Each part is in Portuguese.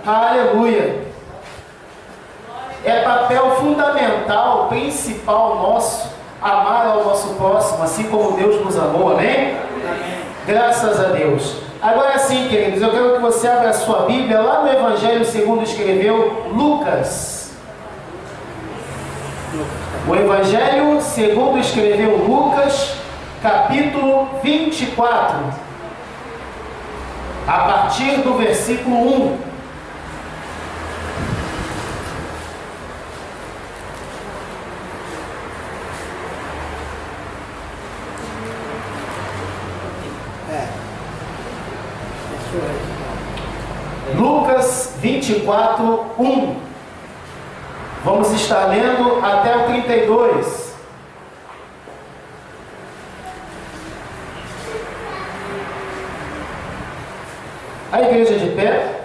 Aleluia! É papel fundamental, principal nosso, amar ao nosso próximo, assim como Deus nos amou, amém? Graças a Deus. Agora sim, queridos, eu quero que você abra a sua Bíblia lá no Evangelho segundo escreveu Lucas. O Evangelho segundo escreveu Lucas, capítulo 24, a partir do versículo 1. Lucas 24, 1. Vamos estar lendo até o 32. A igreja de pé.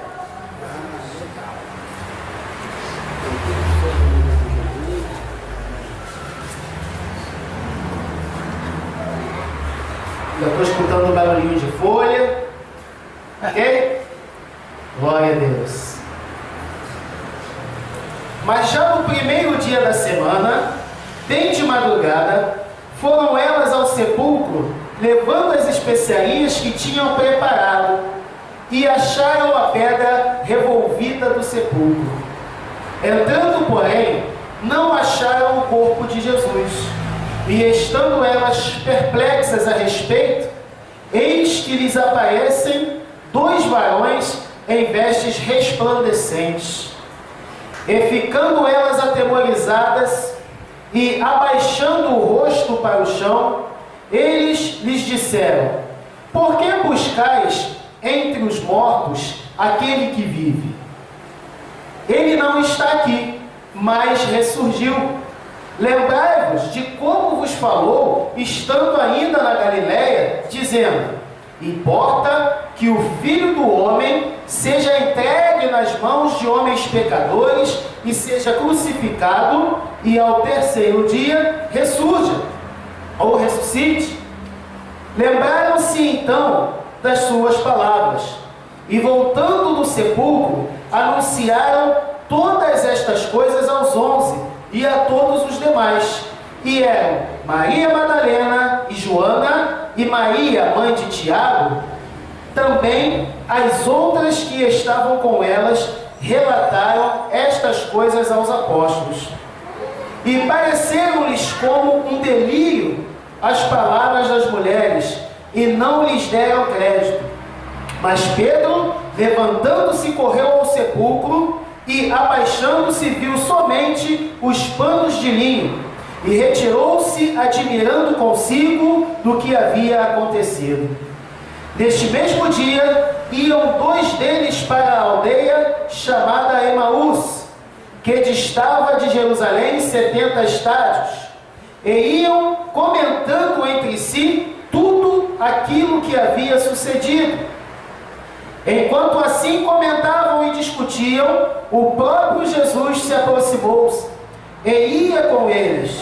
Já estou escutando um barulhinho de folha. Ok? Glória a Deus. Mas já no primeiro dia da semana, bem de madrugada, foram elas ao sepulcro, levando as especiarias que tinham preparado, e acharam a pedra revolvida do sepulcro. Entrando, porém, não acharam o corpo de Jesus. E estando elas perplexas a respeito, eis que lhes aparecem 2 varões em vestes resplandecentes. E ficando elas atemorizadas e abaixando o rosto para o chão, eles lhes disseram: por que buscais entre os mortos aquele que vive? Ele não está aqui, mas ressurgiu. Lembrai-vos de como vos falou, estando ainda na Galiléia, dizendo: importa que o Filho do Homem seja entregue nas mãos de homens pecadores e seja crucificado, e ao terceiro dia ressurja, ou ressuscite. Lembraram-se então das suas palavras, e voltando do sepulcro, anunciaram todas estas coisas aos 11 e a todos os demais. E eram Maria Madalena e Joana e Maria, mãe de Tiago. Também as outras que estavam com elas relataram estas coisas aos apóstolos. E pareceram-lhes como um delírio as palavras das mulheres, e não lhes deram crédito. Mas Pedro, levantando-se, correu ao sepulcro, e abaixando-se viu somente os panos de linho, e retirou-se, admirando consigo do que havia acontecido. Neste mesmo dia, iam 2 deles para a aldeia chamada Emaús, que distava de Jerusalém 70 estádios, e iam comentando entre si tudo aquilo que havia sucedido. Enquanto assim comentavam e discutiam, o próprio Jesus se aproximou-se e ia com eles,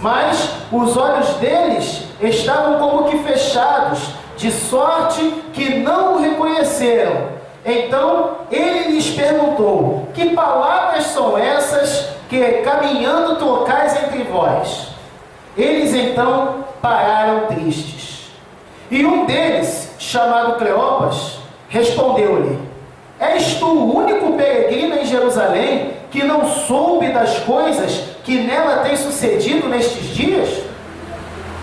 mas os olhos deles estavam como que fechados, de sorte que não o reconheceram. Então ele lhes perguntou: que palavras são essas que caminhando trocais entre vós? Eles então pararam tristes. E um deles, chamado Cleopas, respondeu-lhe: és tu o único peregrino em Jerusalém que não soube das coisas que nela têm sucedido nestes dias?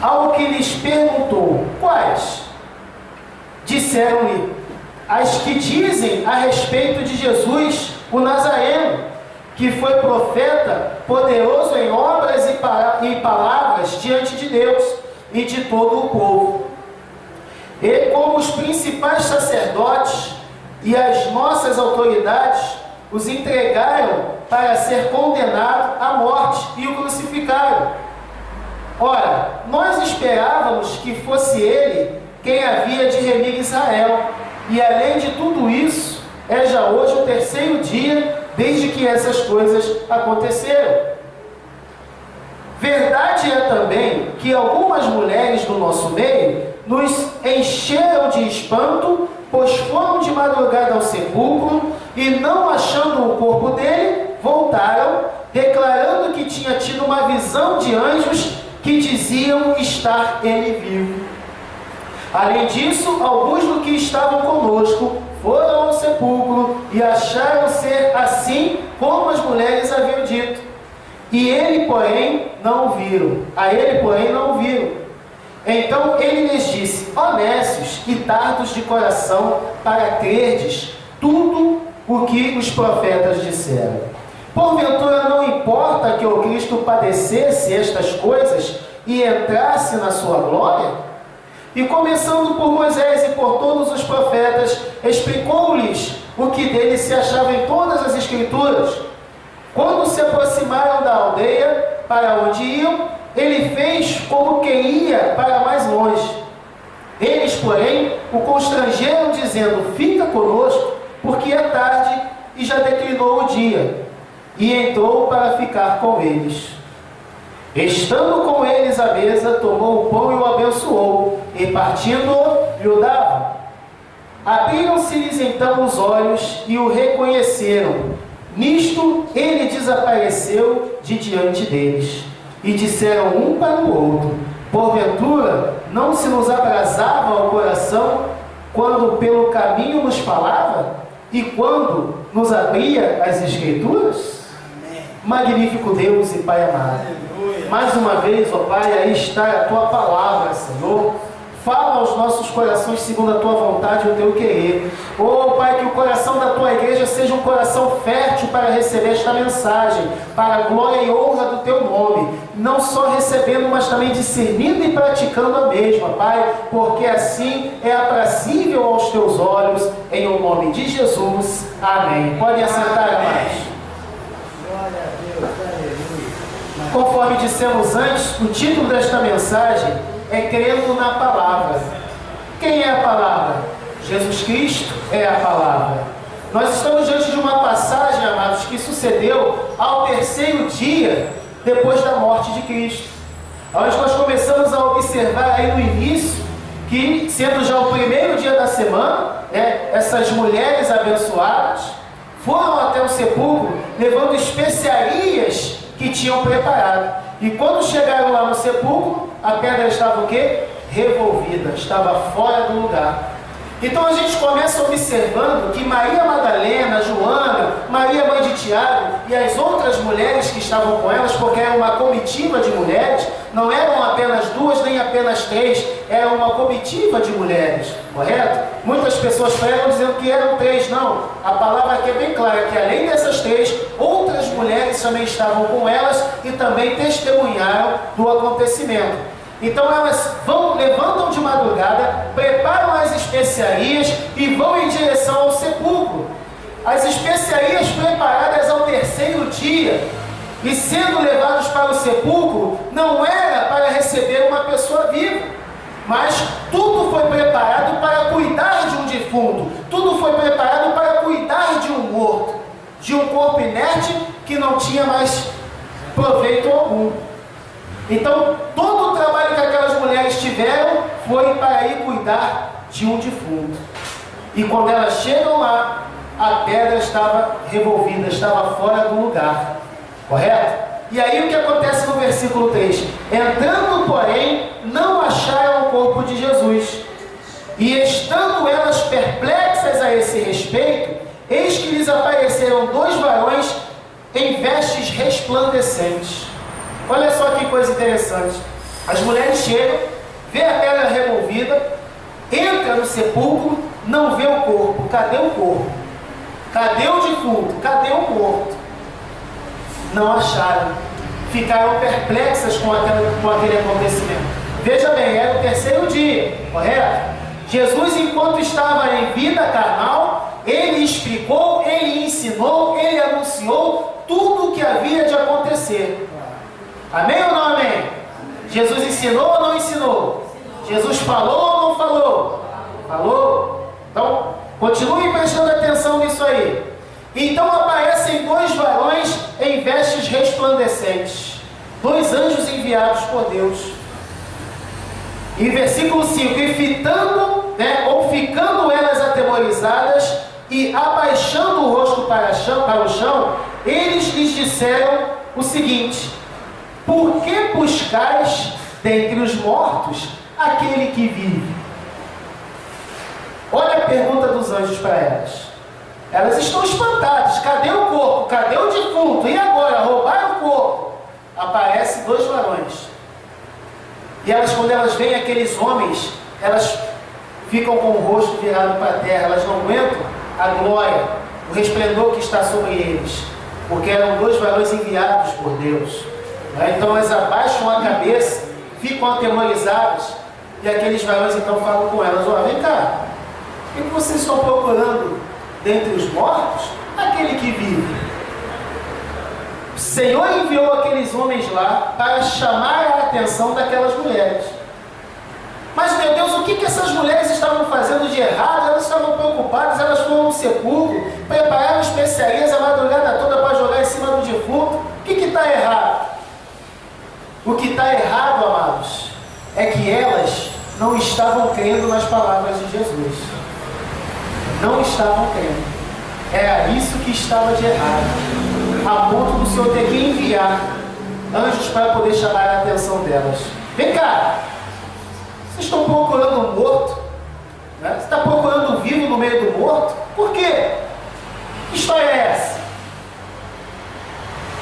Ao que lhes perguntou: quais? Disseram-lhe: as que dizem a respeito de Jesus, o Nazareno, que foi profeta, poderoso em obras e palavras diante de Deus e de todo o povo. E como os principais sacerdotes e as nossas autoridades os entregaram para ser condenado à morte e o crucificaram. Ora, nós esperávamos que fosse ele quem havia de remir Israel, e além de tudo isso, é já hoje o 3º dia desde que essas coisas aconteceram. Verdade é também que algumas mulheres do nosso meio nos encheram de espanto pois foram de madrugada ao sepulcro, e não achando o corpo dele, voltaram, declarando que tinha tido uma visão de anjos que diziam estar ele vivo. Além disso, alguns do que estavam conosco foram ao sepulcro e acharam ser assim como as mulheres haviam dito. E ele, porém, não o viram. A ele, porém, não o viram. Então ele lhes disse: honestos e tardos de coração, para crerdes tudo o que os profetas disseram. Porventura não importa que o Cristo padecesse estas coisas e entrasse na sua glória? E começando por Moisés e por todos os profetas, explicou-lhes o que dele se achava em todas as Escrituras. Quando se aproximaram da aldeia para onde iam, ele fez como que ia para mais longe. Eles, porém, o constrangeram, dizendo: fica conosco, porque é tarde e já declinou o dia. E entrou para ficar com eles. Estando com eles à mesa, tomou o pão e o abençoou, e partindo-o, lhe o dava. Abriram-se-lhes então os olhos e o reconheceram. Nisto ele desapareceu de diante deles. E disseram um para o outro: porventura não se nos abrasava o coração quando pelo caminho nos falava e quando nos abria as Escrituras? Amém. Magnífico Deus e Pai amado, aleluia. Mais uma vez, ó Pai, aí está a Tua palavra, Senhor. Fala aos nossos corações segundo a Tua vontade e o Teu querer. Oh Pai, que o coração da Tua igreja seja um coração fértil para receber esta mensagem, para a glória e honra do Teu nome. Não só recebendo, mas também discernindo e praticando a mesma, Pai, porque assim é aprazível aos Teus olhos, em o nome de Jesus. Amém. Podem assentar, amados. Glória a Deus, aleluia. Conforme dissemos antes, o título desta mensagem é crendo na palavra. Quem é a palavra? Jesus Cristo é a palavra. Nós estamos diante de uma passagem, amados, que sucedeu ao terceiro dia depois da morte de Cristo. Onde nós começamos a observar aí no início que, sendo já o primeiro dia da semana, essas mulheres abençoadas foram até o sepulcro levando especiarias que tinham preparado. E quando chegaram lá no sepulcro, a pedra estava o quê? Revolvida, estava fora do lugar. Então a gente começa observando que Maria Madalena, Joana, Maria mãe de Tiago e as outras mulheres que estavam com elas, porque era uma comitiva de mulheres, não eram apenas duas nem apenas três, era uma comitiva de mulheres, correto? Muitas pessoas pregam dizendo que eram três, não. A palavra aqui é bem clara, que além dessas três, outras mulheres também estavam com elas e também testemunharam do acontecimento. Então elas levantam de madrugada, preparam as especiarias e vão em direção ao sepulcro. As especiarias preparadas ao terceiro dia e sendo levados para o sepulcro, não era para receber uma pessoa viva, mas tudo foi preparado para cuidar de um defunto, tudo foi preparado para cuidar de um morto, de um corpo inerte que não tinha mais proveito algum. Então, todo o trabalho que aquelas mulheres tiveram foi para ir cuidar de um defunto. E quando elas chegam lá, a pedra estava revolvida, estava fora do lugar. Correto? E aí o que acontece no versículo 3? Entrando, porém, não acharam o corpo de Jesus. E estando elas perplexas a esse respeito, eis que lhes apareceram dois varões em vestes resplandecentes. Olha só que coisa interessante. As mulheres chegam, vê a pedra removida, entra no sepulcro, não vê o corpo. Cadê o corpo? Cadê o defunto? Cadê o morto? Não acharam. Ficaram perplexas com aquele acontecimento. Veja bem, era o terceiro dia, correto? Jesus, enquanto estava em vida carnal, ele explicou, ele ensinou, ele anunciou tudo o que havia de acontecer. Amém ou não amém? Jesus ensinou ou não ensinou? Jesus falou ou não falou? Falou. Então, continue prestando atenção nisso aí. Então aparecem dois varões em vestes resplandecentes, dois anjos enviados por Deus. E versículo 5, e fitando, ou ficando elas atemorizadas e, abaixando o rosto para o chão, eles lhes disseram o seguinte: por que buscais dentre os mortos aquele que vive? Olha a pergunta dos anjos para elas. Elas estão espantadas. Cadê o corpo? Cadê o defunto? E agora? Roubaram o corpo. Aparecem 2 varões. E elas, quando elas veem aqueles homens, elas ficam com o rosto virado para a terra. Elas não aguentam a glória, o resplendor que está sobre eles, porque eram 2 varões enviados por Deus. Então elas abaixam a cabeça, ficam atemorizadas, e aqueles varões então falam com elas: ó, vem cá, o que vocês estão procurando dentre os mortos? Aquele que vive. O Senhor enviou aqueles homens lá para chamar a atenção daquelas mulheres. Mas, meu Deus, o que essas mulheres estavam fazendo de errado? Elas estavam preocupadas, elas foram no sepulcro, prepararam especiarias a madrugada toda para jogar em cima do defunto. O que está errado? O que está errado, amados, é que elas não estavam crendo nas palavras de Jesus. Não estavam crendo. Era isso que estava de errado, a ponto do Senhor ter que enviar anjos para poder chamar a atenção delas. Vem cá, vocês estão procurando um morto? Né? Você está procurando um vivo no meio do morto? Por quê? Que história é essa?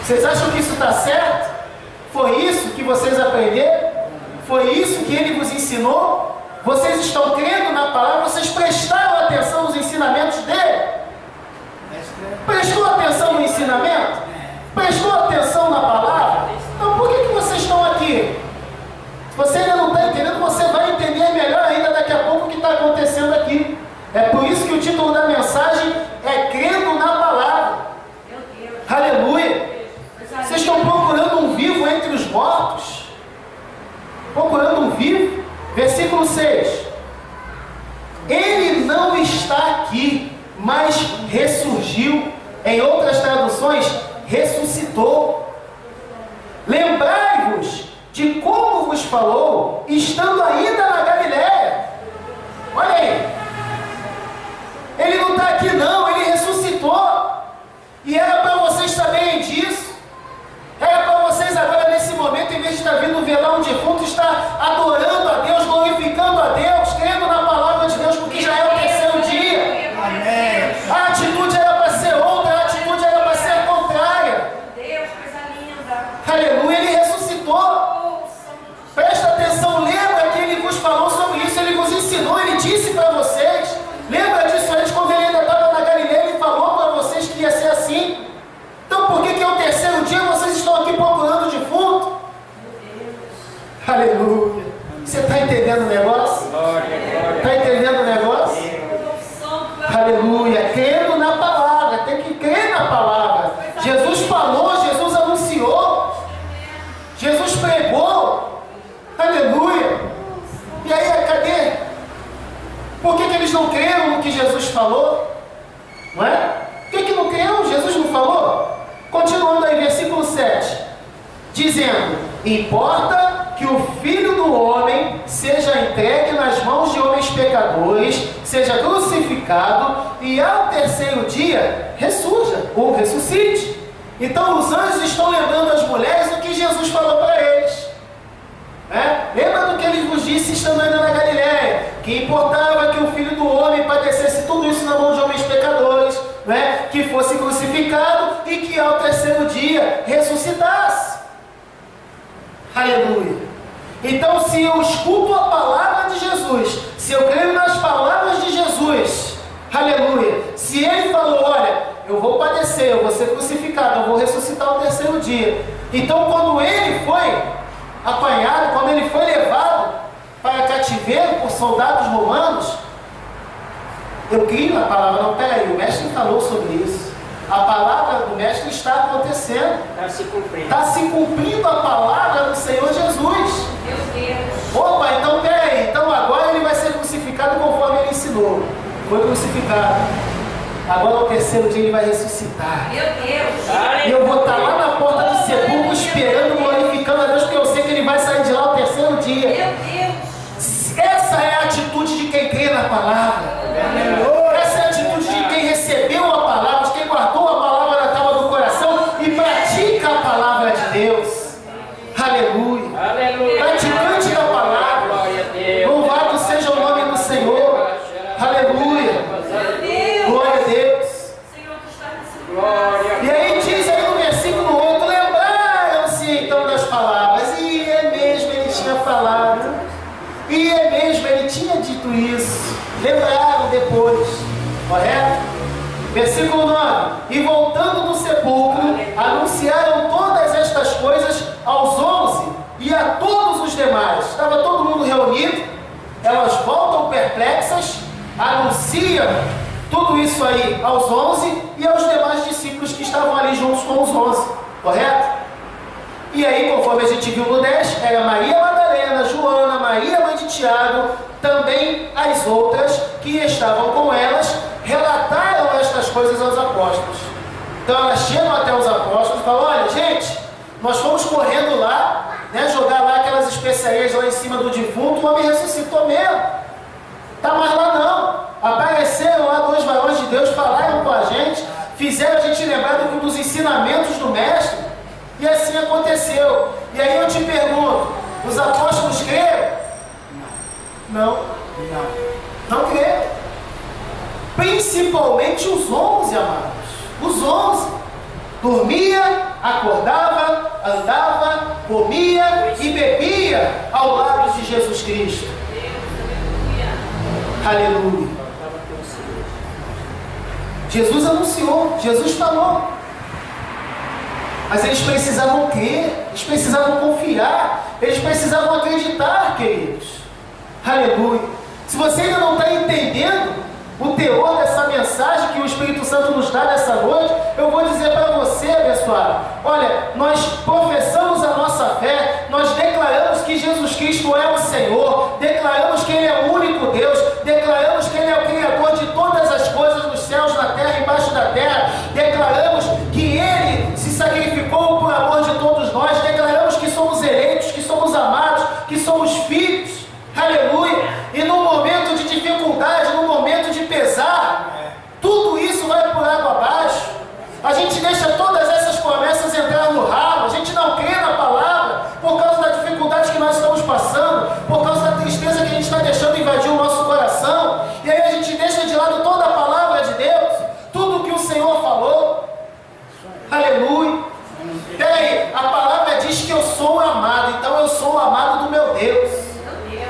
Vocês acham que isso está certo? Foi isso que vocês aprenderam? Foi isso que ele vos ensinou? Vocês estão crendo na palavra? Vocês prestaram atenção nos ensinamentos dele? Prestou atenção no ensinamento? Prestou atenção na palavra? Então por que vocês estão aqui? Se você ainda não está entendendo, você vai entender melhor ainda daqui a pouco o que está acontecendo aqui. É por isso que o título da mensagem é Crendo na Palavra. Aleluia! Vocês estão procurando um vivo entre os mortos? Procurando um vivo? Versículo 6. Ele não está aqui, mas ressurgiu. Em outras traduções, ressuscitou. Lembrai-vos de como vos falou, estando ainda na Galiléia. Olha aí. Ele não está aqui não, ele ressuscitou. E era para vocês saberem disso. Era para vocês agora, nesse momento, em vez de estar vindo velar um defunto, estar adorando a Deus, glorificando a Deus, crendo na palavra de Deus, porque já é o terceiro dia. Amém. A atitude era para ser outra, a atitude era para ser contrária. Deus, coisa linda. Aleluia, ele ressuscitou. Presta atenção, lembra que ele vos falou sobre isso, ele vos ensinou, ele disse para vocês. Lembra disso antes, quando ele ainda estava na Galileia, ele falou para vocês que ia ser assim. Então por que é o terceiro dia vocês estão aqui procurando o defunto? Aleluia. Você está entendendo o negócio? Está entendendo o negócio? Aleluia. Crendo na palavra. Tem que crer na palavra. Jesus falou, Jesus anunciou. Jesus pregou. Aleluia. E aí, cadê? Por que eles não creram no que Jesus falou? Não é? Por que não creram? Jesus não falou? Continuando aí, versículo 7. Dizendo: importa que o Filho do Homem seja entregue nas mãos de homens pecadores, seja crucificado e ao terceiro dia ressurja ou ressuscite. Então os anjos estão lembrando as mulheres do que Jesus falou para eles. Lembra do que ele vos disse estando ainda na Galiléia? Que importava que o Filho do Homem padecesse tudo isso na mão de homens pecadores, que fosse crucificado e que ao terceiro dia ressuscitasse. Aleluia. Então, se eu escuto a palavra de Jesus, se eu creio nas palavras de Jesus, aleluia, se ele falou: olha, eu vou padecer, eu vou ser crucificado, eu vou ressuscitar ao terceiro dia. Então, quando ele foi apanhado, quando ele foi levado para cativeiro por soldados romanos, eu creio na palavra. Não, peraí, o mestre falou sobre isso. A palavra do mestre está acontecendo. Está se cumprindo. Está se cumprindo a palavra do Senhor Jesus. Meu Deus. Opa, então peraí. Então agora ele vai ser crucificado conforme ele ensinou. Foi crucificado. Agora ao terceiro dia ele vai ressuscitar. Meu Deus. E eu vou estar lá na porta do sepulcro esperando, glorificando a Deus, porque eu sei que ele vai sair de lá ao terceiro dia. Meu Deus. Essa é a atitude de quem crê na palavra. 19: e voltando do sepulcro, anunciaram todas estas coisas aos 11 e a todos os demais. Estava todo mundo reunido, elas voltam perplexas, anunciam tudo isso aí aos 11 e aos demais discípulos que estavam ali juntos com os 11, correto? E aí, conforme a gente viu no 10, era Maria Madalena, Joana, Maria mãe de Tiago, também as outras que estavam com elas, relataram estas coisas aos apóstolos. Então elas chegam até os apóstolos e falam: olha, gente, nós fomos correndo lá, né, jogar lá aquelas especiarias lá em cima do defunto, o homem ressuscitou mesmo. Está mais lá não. Apareceram lá 2 varões de Deus, falaram com a gente, fizeram a gente lembrar dos ensinamentos do Mestre, e assim aconteceu. E aí eu te pergunto, os apóstolos creram? Não. Não creram. Principalmente os 11, amados. Os 11. Dormia, acordava, andava, comia e bebia ao lado de Jesus Cristo. Aleluia. Jesus anunciou, Jesus falou. Mas eles precisavam crer, eles precisavam confiar, eles precisavam acreditar, queridos. Aleluia. Se você ainda não está entendendo o teor dessa mensagem que o Espírito Santo nos dá nessa noite, eu vou dizer para você, abençoado: olha, nós professamos a nossa fé, nós declaramos que Jesus Cristo é o Senhor, declaramos que Ele é o único Deus, declaramos que Ele é o Criador de todas as coisas nos céus, na terra e embaixo da terra, declaramos que Ele se sacrificou por amor de todos nós, declaramos que somos eleitos, que somos amados, que somos filhos. Aleluia. E no momento de dificuldade, no momento de pesar, tudo isso vai por água abaixo. A gente deixa todas essas promessas entrar no ralo, a gente não crê na palavra por causa da dificuldade que nós estamos passando, por causa da tristeza que a gente está deixando invadir o nosso coração, e aí a gente deixa de lado toda a palavra de Deus, tudo que o Senhor falou. Aleluia. Peraí, a palavra diz que eu sou amado, então eu sou o amado do meu Deus.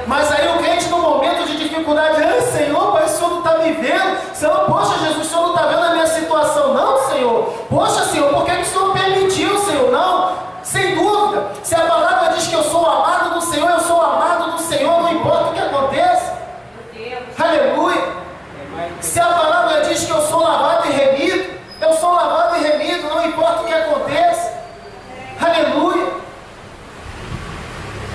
Mas aí o crente, no momento de dificuldade: Senhor, mas o Senhor não está me vendo? Senhor, poxa, Jesus, o Senhor não está vendo a minha situação? Não, Senhor. Poxa, Senhor, por que o Senhor permitiu, Senhor? Não, sem dúvida. Se a palavra diz que eu sou amado do Senhor, eu sou amado do Senhor, não importa o que aconteça. Aleluia. Se a palavra diz que eu sou lavado e remido, eu sou lavado e remido, não importa o que aconteça. Aleluia.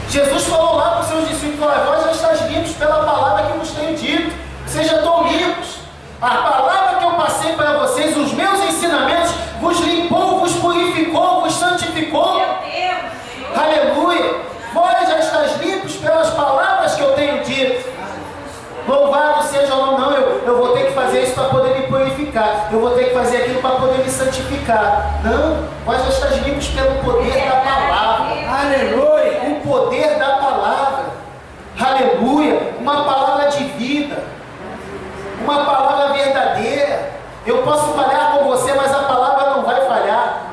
Jesus falou lá para os seus discípulos: vós já estáis limpos pela palavra que vos tenho dito. Vocês já estão limpos. A palavra que eu passei para vocês, os meus ensinamentos, vos limpou, vos purificou, vos santificou. Aleluia. Vós já estáis limpos pelas palavras que eu tenho dito. Louvado seja o nome. Não, eu vou ter que fazer isso para poder me purificar. Eu vou ter que fazer aquilo para poder me santificar. Não, vós já estáis limpos pelo poder da palavra. Aleluia. O poder da palavra. Aleluia. Uma palavra de vida. Uma palavra verdadeira. Eu posso falhar com você, mas a palavra não vai falhar.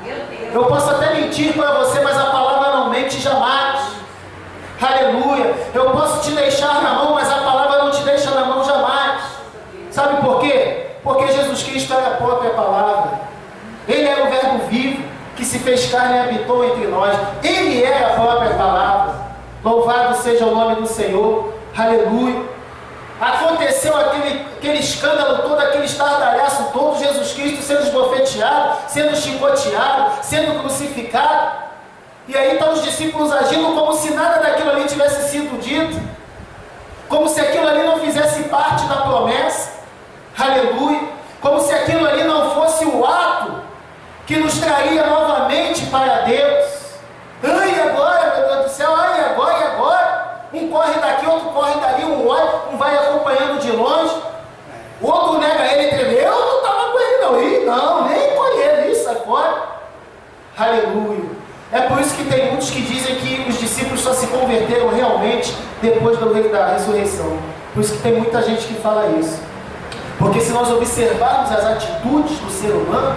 Eu posso até mentir para você, mas a palavra não mente jamais. Aleluia. Eu posso te deixar na mão, mas a palavra não te deixa na mão jamais. Sabe por quê? Porque Jesus Cristo era a própria palavra. Ele era o verbo vivo que se fez carne e habitou entre nós. Ele é a própria palavra. Louvado seja o nome do Senhor. Aleluia. Aconteceu aquele escândalo todo, aquele estardalhaço todo, Jesus Cristo sendo esbofeteado, sendo chicoteado, sendo crucificado. E aí estão os discípulos agindo como se nada daquilo ali tivesse sido dito, como se aquilo ali não fizesse parte da promessa. Aleluia. Como se aquilo ali não fosse o ato que nos traria novamente para Deus. Ai, agora, meu Deus do céu, ai, agora e agora. Um corre daqui, outro corre dali, um olha, um vai acompanhando de longe, o outro nega ele e treme: eu não estava com ele não. Ih, não, nem conheço isso, sai fora. Aleluia. É por isso que tem muitos que dizem que os discípulos só se converteram realmente depois da ressurreição. Por isso que tem muita gente que fala isso. Porque se nós observarmos as atitudes do ser humano,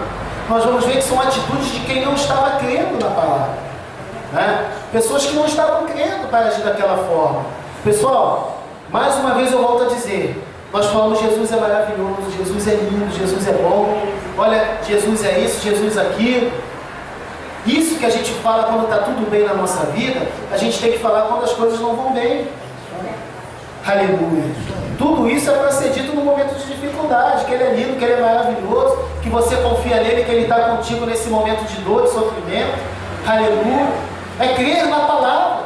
nós vamos ver que são atitudes de quem não estava crendo na palavra, né? Pessoas que não estavam crendo para agir daquela forma. Pessoal, mais uma vez eu volto a dizer, nós falamos: Jesus é maravilhoso, Jesus é lindo, Jesus é bom. olha, Jesus é isso, Jesus é aquilo. Isso que a gente fala quando está tudo bem na nossa vida, a gente tem que falar quando as coisas não vão bem. Aleluia. Tudo isso é para ser dito no momento de dificuldade, que Ele é lindo, que Ele é maravilhoso, que você confia nele, que Ele está contigo nesse momento de dor, de sofrimento. Aleluia. É crer na palavra.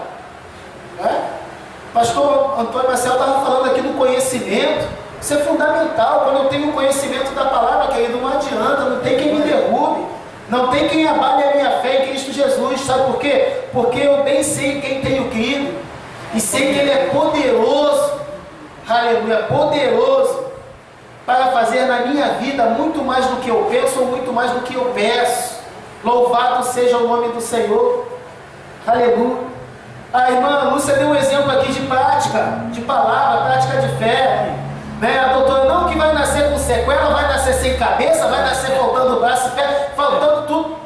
Pastor Antônio Marcel estava falando aqui do conhecimento. Isso é fundamental. Quando eu tenho conhecimento da palavra, querido, não adianta, não tem quem me derrube, não tem quem abale a minha fé em Cristo Jesus. Sabe por quê? Porque eu bem sei quem tenho crido e sei que Ele é poderoso, aleluia, poderoso para fazer na minha vida muito mais do que eu penso ou muito mais do que eu peço. Louvado seja o nome do Senhor, aleluia. A irmã Lúcia deu um exemplo aqui de prática, de palavra, prática de fé, né? A doutora não que vai nascer com sequela, vai nascer sem cabeça, vai nascer faltando braço e pé, faltando tudo.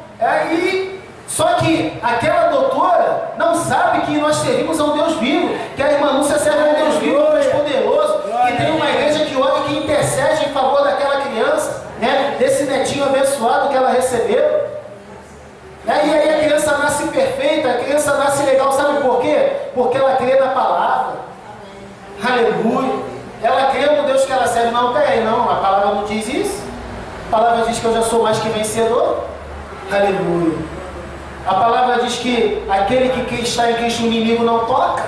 Só que aquela doutora não sabe que nós servimos a um Deus vivo, que a irmã Lúcia serve a um Deus vivo, um Deus poderoso, que tem uma igreja que ora e que intercede em favor daquela criança, né? Desse netinho abençoado que ela recebeu. E aí a criança nasce perfeita, a criança nasce legal, sabe por quê? Porque ela crê na palavra. Aleluia. Ela crê no Deus que ela serve. Não, peraí, não, a palavra não diz isso. A palavra diz que eu já sou mais que vencedor. Aleluia. A palavra diz que aquele que está em Cristo, o inimigo não toca.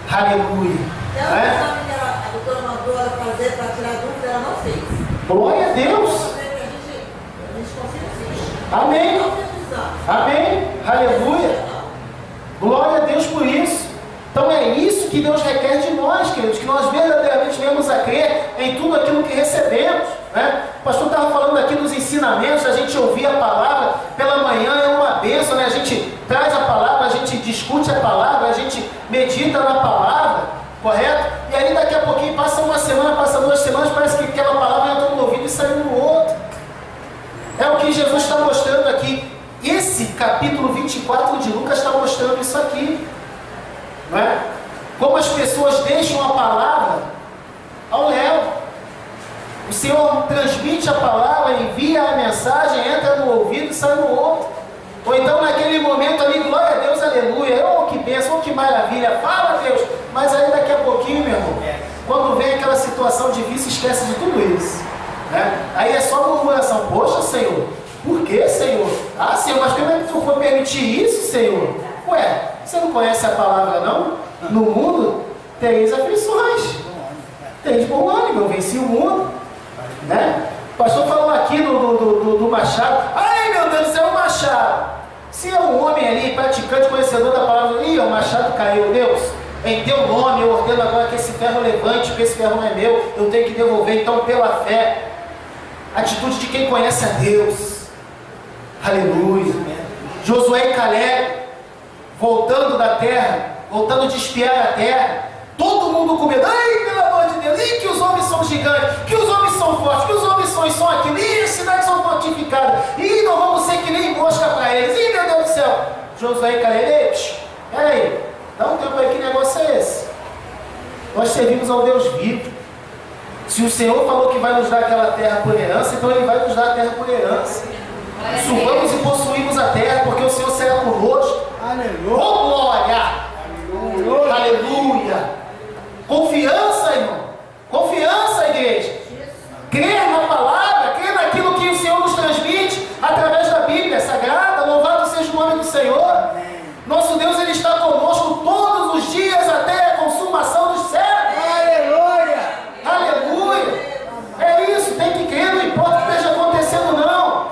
Aleluia. Então, sabe que a doutora mandou ela fazer para tirar dúvida, ela não fez. Glória a Deus. A gente confia sim. Amém. Amém. Aleluia. Glória a Deus por isso. Então é isso que Deus requer de nós, queridos, que nós verdadeiramente venhamos a crer em tudo aquilo que recebemos, né? O pastor estava falando aqui dos ensinamentos, a gente ouvir a palavra pela manhã é uma bênção, né? A gente traz a palavra, a gente discute a palavra, a gente medita na palavra, correto? E aí daqui a pouquinho passa uma semana, passa 2 semanas, parece que aquela palavra entra no ouvido e sai no outro. É o que Jesus está mostrando aqui. Esse capítulo 24 de Lucas está mostrando isso aqui, não é? Como as pessoas deixam a palavra ao léu. O Senhor transmite a palavra, envia a mensagem, entra no ouvido e sai no outro. Ou então naquele momento ali, glória a Deus, aleluia, oh que bênção, oh que maravilha, fala Deus. Mas aí daqui a pouquinho, meu irmão, quando vem aquela situação difícil, esquece de tudo isso, né? Aí é só murmuração. Poxa, Senhor, por que, Senhor? Ah, Senhor, mas como é que tu foi permitir isso, Senhor? Ué, você não conhece a palavra, não? No mundo tereis aflições. Tereis bom ânimo, eu venci o mundo, né? O pastor falou aqui do machado. Ai, meu Deus do céu, o machado. Se é um homem ali, praticante, conhecedor da palavra, o machado caiu, Deus. Em teu nome eu ordeno agora que esse ferro levante, porque esse ferro não é meu, eu tenho que devolver. Então, pela fé, atitude de quem conhece a Deus. Aleluia. Josué e Caleb, voltando da terra, voltando de espiar a terra, todo mundo com medo. Ai, pelo amor de Deus, que os homens são gigantes, que os homens são fortes, que os homens são aquilo, as cidades são fortificadas, não vamos ser que nem mosca para eles, meu Deus do céu. Josué e Caleb, peraí, dá um tempo aí, que negócio é esse? Nós servimos ao Deus vivo. Se o Senhor falou que vai nos dar aquela terra por herança, então Ele vai nos dar a terra por herança. Subamos e possuímos a terra, porque o Senhor será conosco. Aleluia. Oh, glória! Aleluia! Aleluia. Confiança, irmão. Confiança, igreja. Crer na palavra, crer naquilo que o Senhor nos transmite através da Bíblia Sagrada. Louvado seja o nome do Senhor. Nosso Deus, Ele está conosco todos os dias até a consumação dos séculos. Aleluia. Aleluia. É isso, tem que crer, não importa o que esteja acontecendo, não.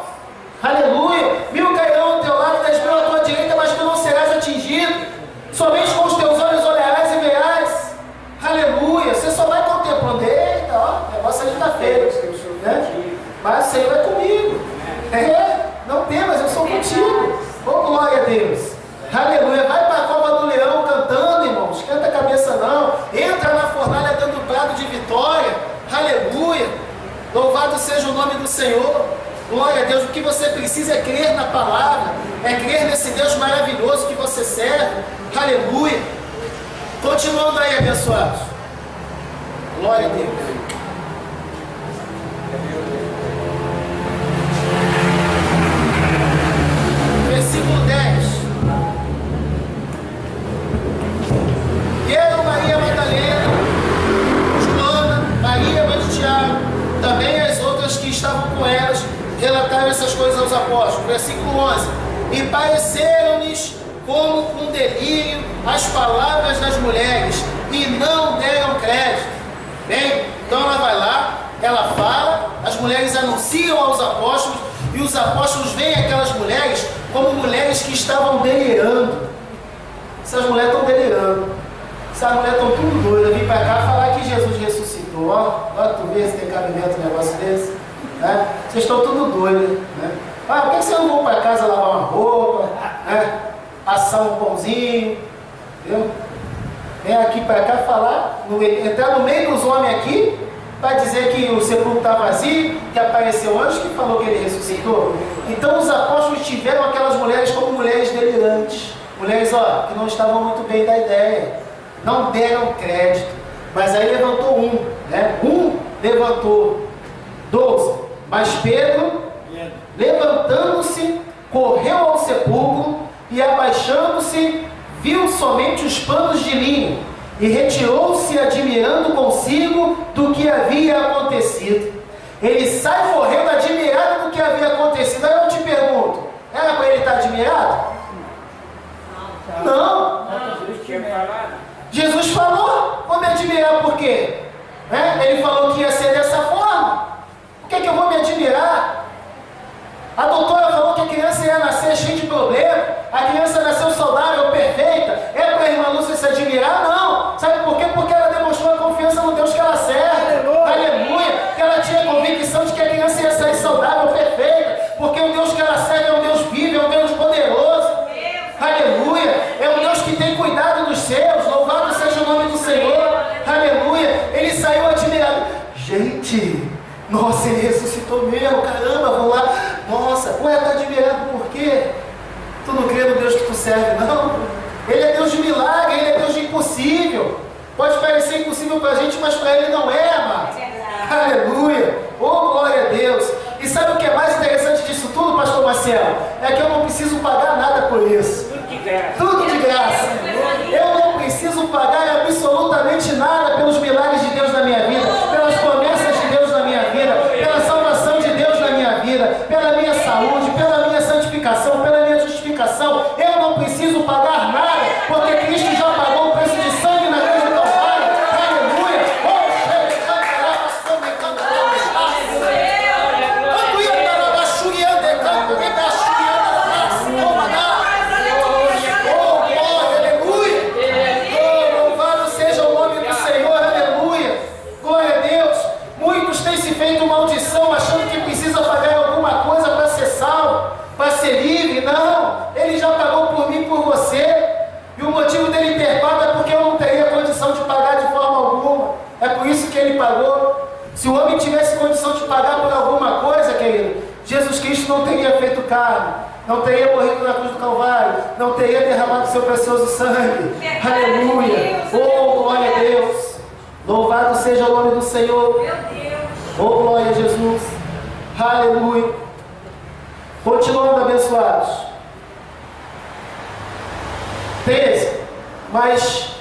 Aleluia. 1000 cairão ao teu lado, 10.000 à tua direita, mas tu não serás atingido. Somente com os teus olhos olharás e verás. Aleluia. Você só vai contemplando. Eita, ó, o negócio ali está feio, né? Mas o Senhor é comigo. Não temas, eu sou contigo. Oh, glória a Deus. Aleluia. Vai para a cova do leão cantando, irmão. Esquenta a cabeça não. Entra na fornalha dando brado de vitória. Aleluia. Louvado seja o nome do Senhor. Glória a Deus. O que você precisa é crer na palavra. É crer nesse Deus maravilhoso que você serve. Aleluia. Continuando aí, abençoados. Glória a Deus. coisas aos apóstolos, versículo 11: e pareceram-lhes como com delírio as palavras das mulheres, e não deram crédito. Bem, então ela vai lá, ela fala, as mulheres anunciam aos apóstolos, e os apóstolos veem aquelas mulheres como mulheres que estavam delirando. Essas mulheres estão delirando, essas mulheres estão tudo doidas, vim para cá falar que Jesus ressuscitou. Ó, tu vê se tem cabimento um negócio desse, né? Vocês estão tudo doidos, né? Ah, por que vocês não vão para casa lavar uma roupa, né? Assar um pãozinho, entendeu? Vem aqui para cá falar, entrar no meio dos homens aqui, para dizer que o sepulcro está vazio, que apareceu um anjo que falou que ele ressuscitou. Então os apóstolos tiveram aquelas mulheres como mulheres delirantes, mulheres, ó, que não estavam muito bem da ideia, não deram crédito. Mas aí levantou um, né? Um levantou 12. Mas Pedro, levantando-se, correu ao sepulcro e, abaixando-se, viu somente os panos de linho e retirou-se, admirando consigo do que havia acontecido. Ele sai correndo, admirado do que havia acontecido. Aí eu te pergunto, era para ele estar admirado? Não. Jesus falou, vou me admirar por quê? Ele falou que ia ser dessa forma. Por que eu vou me admirar? A doutora falou que a criança ia nascer cheia de problema, a criança nasceu saudável, perfeita. É para a irmã Lúcia se admirar? Não. Sabe por quê? Porque ela demonstrou a confiança no Deus que ela serve. Aleluia. Que ela tinha convicção de que a criança ia sair saudável, perfeita. Porque o Deus que ela serve é um Deus vivo, é um Deus poderoso. Aleluia. É um Deus que tem cuidado dos seus. Louvado seja o nome do Senhor. Aleluia. Ele saiu admirado. Gente, nossa, ele ressuscitou mesmo. Caramba, vamos lá. Nossa, ué, está admirado por quê? Tu não crê no Deus que tu serve, não? Ele é Deus de milagre, ele é Deus de impossível. Pode parecer impossível para a gente, mas para ele não é, amado. Aleluia. Oh, glória a Deus. E sabe o que é mais interessante disso tudo, pastor Marcelo? É que eu não preciso pagar nada por isso. Tudo de graça. Tudo de graça. Eu não preciso pagar absolutamente nada pelos milagres de Deus na minha vida, pelas promessas de Deus na minha vida, pela salvação de Deus na minha vida, pela minha saúde, pela minha santificação, pela minha justificação. Eu não preciso pagar nada, porque Cristo já pagou o preço de sangue na cruz do Calvário. Aleluia! Louvado seja o nome do Senhor, aleluia! Glória a Deus! Muitos têm se feito maldição, achando que precisa pagar alguma coisa para ser salvo, para ser livre. Não, ele já pagou por mim e por você, e o motivo dele ter pago é porque eu não teria condição de pagar de forma alguma. É por isso que ele pagou. Se o homem tivesse condição de pagar por alguma coisa, querido, Jesus Cristo não teria feito carne, não teria morrido na cruz do Calvário, não teria derramado seu precioso sangue. Aleluia! Oh, glória a Deus! Louvado seja o nome do Senhor. Meu Deus. Oh, glória a Jesus. Aleluia. Continuando, abençoados. 13. Mas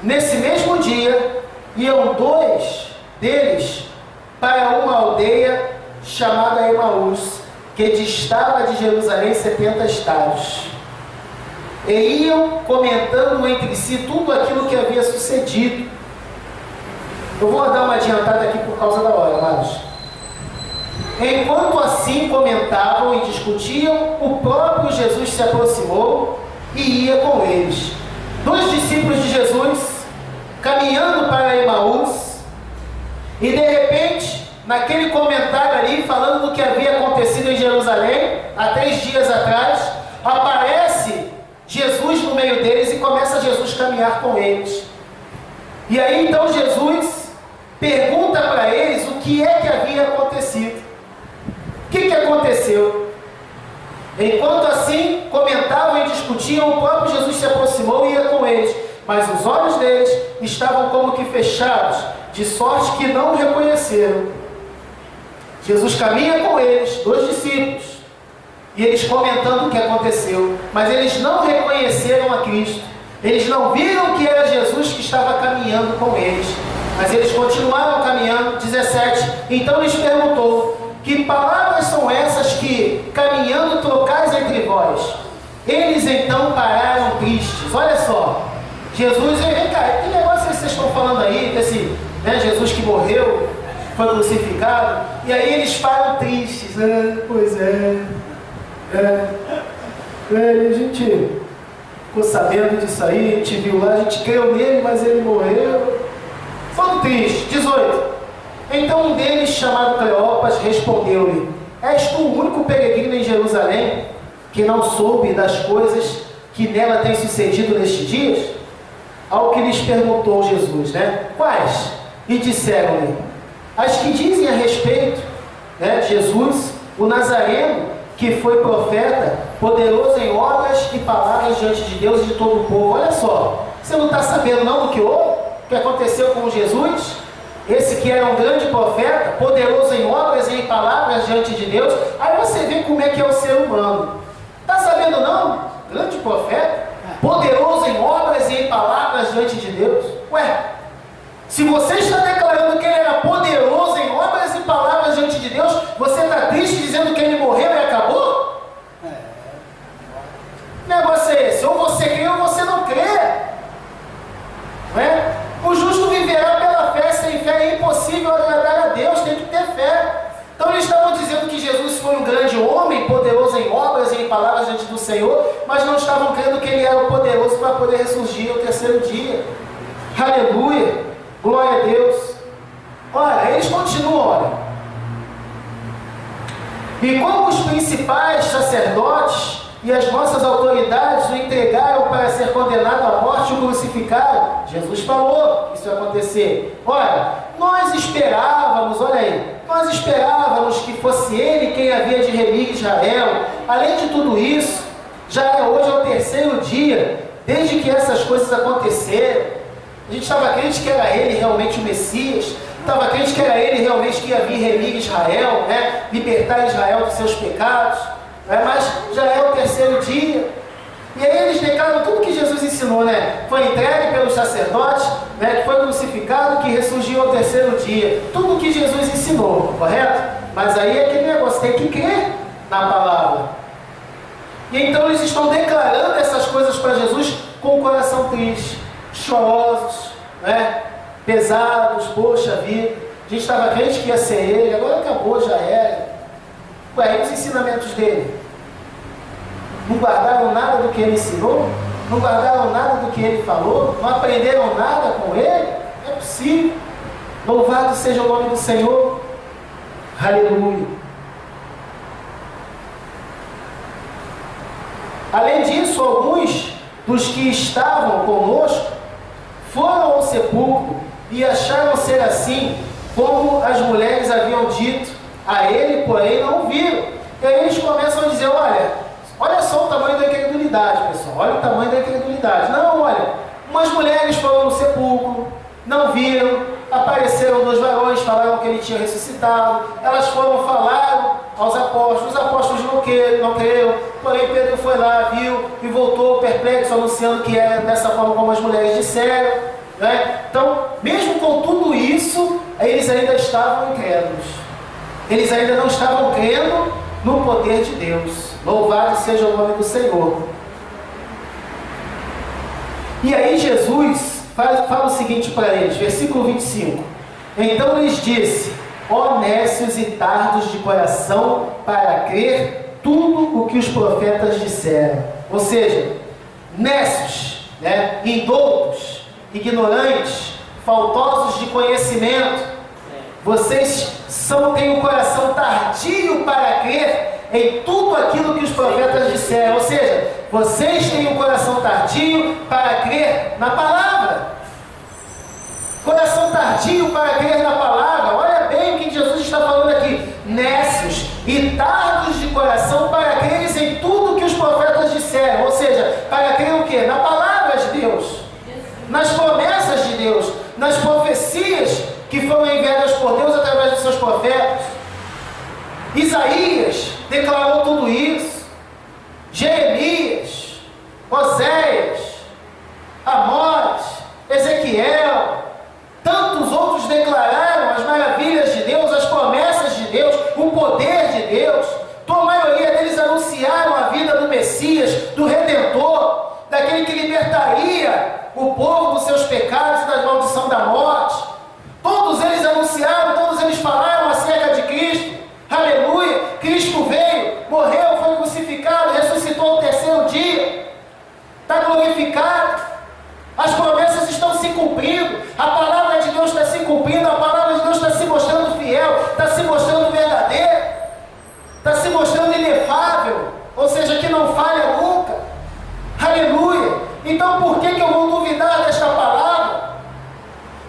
nesse mesmo dia iam 2 deles para uma aldeia chamada Emaús, que distava de Jerusalém 70 estádios. E iam comentando entre si tudo aquilo que havia sucedido. Eu vou dar uma adiantada aqui por causa da hora, amados. Enquanto assim comentavam e discutiam, o próprio Jesus se aproximou e ia com eles. 2 discípulos de Jesus, caminhando para Emaús, e de repente, naquele comentário ali, falando do que havia acontecido em Jerusalém, há 3 dias atrás, aparece Jesus no meio deles e começa Jesus a caminhar com eles. E aí então Jesus pergunta para eles o que é que havia acontecido. O que aconteceu? Enquanto assim comentavam e discutiam, o próprio Jesus se aproximou e ia com eles, mas os olhos deles estavam como que fechados, de sorte que não o reconheceram. Jesus caminha com eles, 2 discípulos, e eles comentando o que aconteceu, mas eles não reconheceram a Cristo. Eles não viram que era Jesus que estava caminhando com eles, mas eles continuaram caminhando. 17. Então lhes perguntou: Que palavras são essas que, caminhando, trocais entre vós? Eles então pararam tristes. Olha só, Jesus, vem cá, que negócio vocês estão falando aí, desse Jesus que morreu, foi crucificado, e aí eles param tristes. Pois a gente ficou sabendo disso aí, a gente viu lá, a gente creu nele, mas ele morreu. Foram tristes. 18. Então um deles, chamado Cleopas, respondeu-lhe: És tu o único peregrino em Jerusalém que não soube das coisas que nela têm sucedido nestes dias? Ao que lhes perguntou Jesus, quais? E disseram-lhe: as que dizem a respeito, Jesus, o Nazareno, que foi profeta, poderoso em obras e palavras diante de Deus e de todo o povo. Olha só, você não está sabendo não do que houve? O que aconteceu com Jesus? Esse que era um grande profeta, poderoso em obras e em palavras diante de Deus. Aí você vê como é que é o ser humano. Está sabendo não? Grande profeta, poderoso em obras e em palavras diante de Deus. Ué, se você está declarando que ele era poderoso em obras e palavras diante de Deus, você está triste dizendo que ele morreu e acabou? Que negócio é esse? Ou você crê ou você não crê. Não é? O justo viverá pela fé. Sem fé é impossível agradar a Deus, tem que ter fé. Então eles estavam dizendo que Jesus foi um grande homem, poderoso em obras e em palavras diante do Senhor, mas não estavam crendo que ele era o poderoso para poder ressurgir ao terceiro dia. Aleluia, glória a Deus. Olha, eles continuam, olha. E como os principais sacerdotes e as nossas autoridades o entregaram para ser condenado à morte e o crucificaram, Jesus falou que isso ia acontecer. Olha, nós esperávamos, olha aí, nós esperávamos que fosse ele quem havia de remir Israel. Além de tudo isso, já era hoje o terceiro dia, desde que essas coisas aconteceram. A gente estava crente que era ele realmente o Messias, estava crente que era ele realmente que ia vir remir Israel, libertar Israel dos seus pecados, mas já é o terceiro dia. E aí eles declaram tudo que Jesus ensinou, foi entregue pelos sacerdotes, que foi crucificado, que ressurgiu ao terceiro dia. Tudo que Jesus ensinou, correto? Mas aí é aquele negócio, tem que crer na palavra. E então eles estão declarando essas coisas para Jesus com o coração triste, chorosos, pesados, poxa vida, a gente estava crente que ia ser ele, agora acabou, já era. Ué, e os ensinamentos dele? Não guardaram nada do que ele ensinou? Não guardaram nada do que ele falou? Não aprenderam nada com ele? É possível. Louvado seja o nome do Senhor. Aleluia. Além disso, alguns dos que estavam conosco foram ao sepulcro e acharam ser assim, como as mulheres haviam dito. A ele, porém, não o viram. E aí eles começam a dizer: olha só o tamanho da incredulidade, pessoal. Olha o tamanho da incredulidade. Não, olha, umas mulheres foram no sepulcro, não viram, apareceram 2 varões, falaram que ele tinha ressuscitado. Elas falaram aos apóstolos, os apóstolos não creram, porém Pedro foi lá, viu e voltou perplexo, anunciando que era dessa forma como as mulheres disseram. Então, mesmo com tudo isso, eles ainda estavam incrédulos. Eles ainda não estavam crendo no poder de Deus. Louvado seja o nome do Senhor. E aí Jesus fala o seguinte para eles, versículo 25. Então lhes disse: ó nécios e tardos de coração, para crer tudo o que os profetas disseram. Ou seja, nécios, indoutos, ignorantes, faltosos de conhecimento. Vocês têm um coração tardio para crer em tudo aquilo que os profetas disseram. Ou seja, vocês têm um coração tardio para crer na palavra. Coração tardio para crer na palavra. Olha bem o que Jesus está falando aqui. Nécios e tardos de coração para crer em tudo que os profetas disseram. Ou seja, para crer o quê? Na palavra de Deus, nas promessas de Deus, nas profecias que foram enviadas por Deus através dos seus profetas. Isaías declarou tudo isso. Jeremias, Oséias, Amós, Ezequiel, tantos outros declararam as maravilhas de Deus, as promessas de Deus, o poder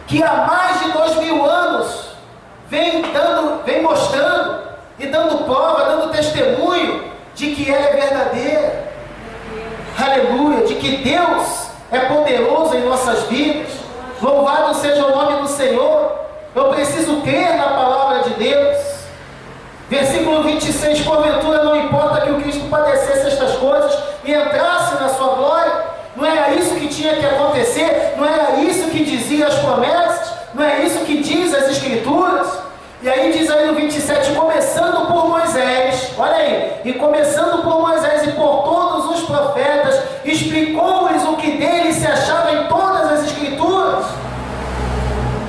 que há mais de 2000 anos vem mostrando e dando prova, dando testemunho de que ela é verdadeira. Aleluia, de que Deus é poderoso em nossas vidas. Louvado seja o nome do Senhor. Eu preciso crer na palavra de Deus. Versículo 26, porventura não importa que o Cristo padecesse estas coisas e entrasse na sua glória. Não era isso que tinha que acontecer? Não era isso que dizia as promessas? Não é isso que diz as Escrituras? E aí diz aí no 27, começando por Moisés, olha aí, e começando por Moisés e por todos os profetas, explicou-lhes o que dele se achava em todas as Escrituras.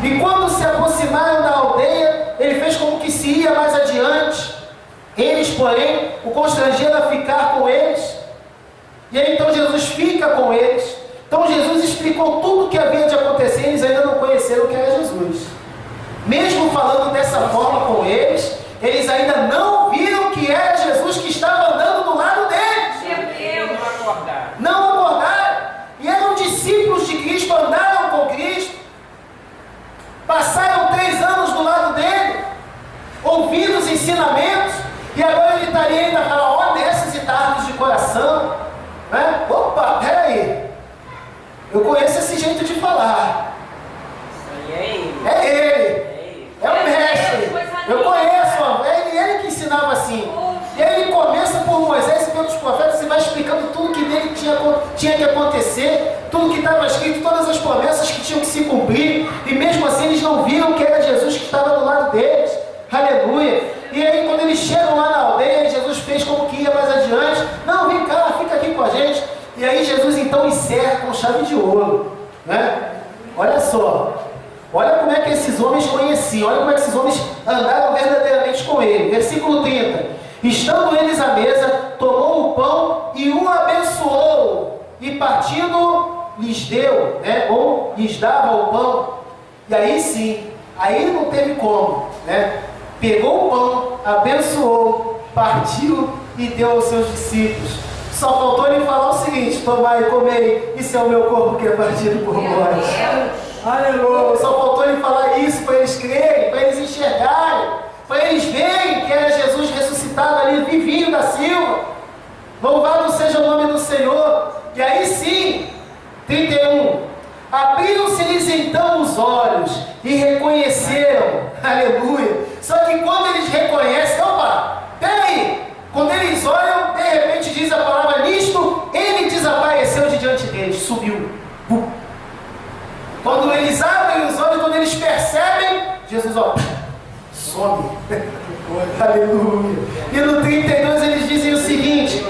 E quando se aproximaram da aldeia, ele fez como que se ia mais adiante. Eles, porém, o constrangeram a ficar com eles. E aí então Jesus fica com eles. Então Jesus explicou tudo o que havia de acontecer, eles ainda não conheceram o que era Jesus. Mesmo falando dessa forma com eles, eles ainda não viram que era Jesus que estava andando do lado deles. Não acordaram. E eram discípulos de Cristo, andaram com Cristo. Passaram 3 anos do lado dele, ouvindo os ensinamentos, e agora ele estaria ainda falando, ó, necessitados de coração. Né? Opa, peraí. Eu conheço esse jeito de falar. É ele. É o mestre. Eu conheço, é ele que ensinava assim. E aí ele começa por Moisés e pelos profetas e vai explicando tudo que nele tinha que acontecer, tudo que estava escrito, todas as promessas que tinham que se cumprir. E mesmo assim eles não viram que era Jesus que estava do lado deles. Aleluia. E aí quando eles chegam lá na aldeia, Jesus fez como que ia mais adiante. Não, vem cá, fica aqui com a gente. E aí Jesus então encerra com chave de ouro. Né? Olha só. Olha como é que esses homens conheciam, olha como é que esses homens andaram verdadeiramente com ele. Versículo 30. Estando eles à mesa, tomou o pão e o abençoou, e partindo lhes deu, né? Ou lhes dava o pão. E aí sim, aí não teve como, né? Pegou o pão, abençoou, partiu e deu aos seus discípulos. Só faltou ele falar o seguinte: tomai e comei, isso é o meu corpo que é partido por vós. Aleluia. Só faltou ele falar isso para eles crerem, para eles enxergarem, para eles verem que era Jesus ressuscitado ali, vivinho da Silva. Louvado seja o nome do Senhor. E aí sim, 31. Abriram-se-lhes então os olhos e reconheceram. Aleluia. Só que quando eles reconhecem, opa, peraí. Quando eles olham, de repente diz a palavra, nisto, ele desapareceu de diante deles, subiu. Quando eles abrem os olhos, quando eles percebem, Jesus, ó, some. Aleluia. E no 32 eles dizem o seguinte: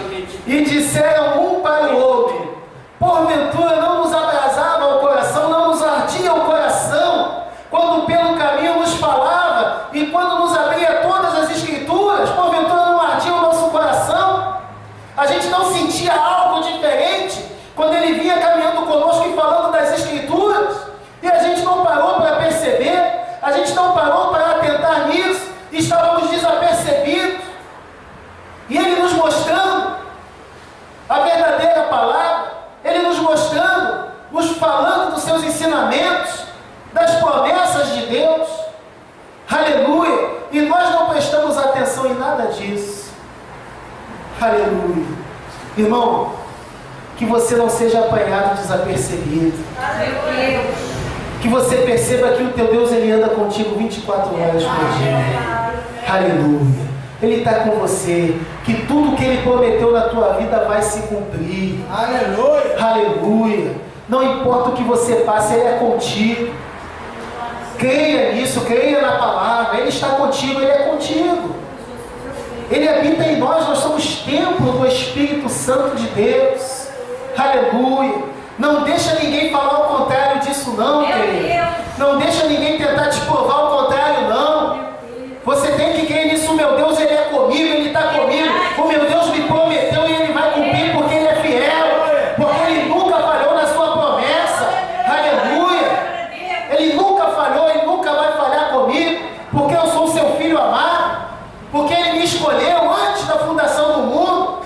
e disseram um para o outro, porventura não nos abrasava o coração, não nos ardia o coração, quando pelo caminho nos falava, e quando nos abria todas as Escrituras, porventura não ardia o nosso coração? A gente não sentia algo diferente quando ele vinha caminhando conosco e falando das Escrituras? E a gente não parou para perceber, a gente não parou para atentar nisso, estávamos desapercebidos. E ele nos mostrando a verdadeira palavra, ele nos mostrando, nos falando dos seus ensinamentos, das promessas de Deus. Aleluia. E nós não prestamos atenção em nada disso. Aleluia. Irmão, que você não seja apanhado desapercebido. Aleluia. Que você perceba que o teu Deus, ele anda contigo 24 horas por dia. Aleluia. Ele está com você. Que tudo que ele prometeu na tua vida vai se cumprir. Aleluia. Aleluia. Não importa o que você passe, ele é contigo. Creia nisso, creia na palavra. Ele está contigo, ele é contigo. Ele habita em nós, nós somos templo do Espírito Santo de Deus. Aleluia. Não deixa ninguém falar o contrário disso não, querido. Não deixa ninguém tentar te provar o contrário não. Você tem que crer nisso. O meu Deus, ele é comigo, ele está comigo. O meu Deus me prometeu e ele vai cumprir porque ele é fiel. Porque ele nunca falhou na sua promessa. Aleluia. Ele nunca falhou, ele nunca vai falhar comigo. Porque eu sou seu filho amado. Porque ele me escolheu antes da fundação do mundo.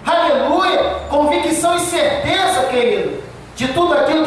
Aleluia. Convicção e certeza, querido, de tudo aquilo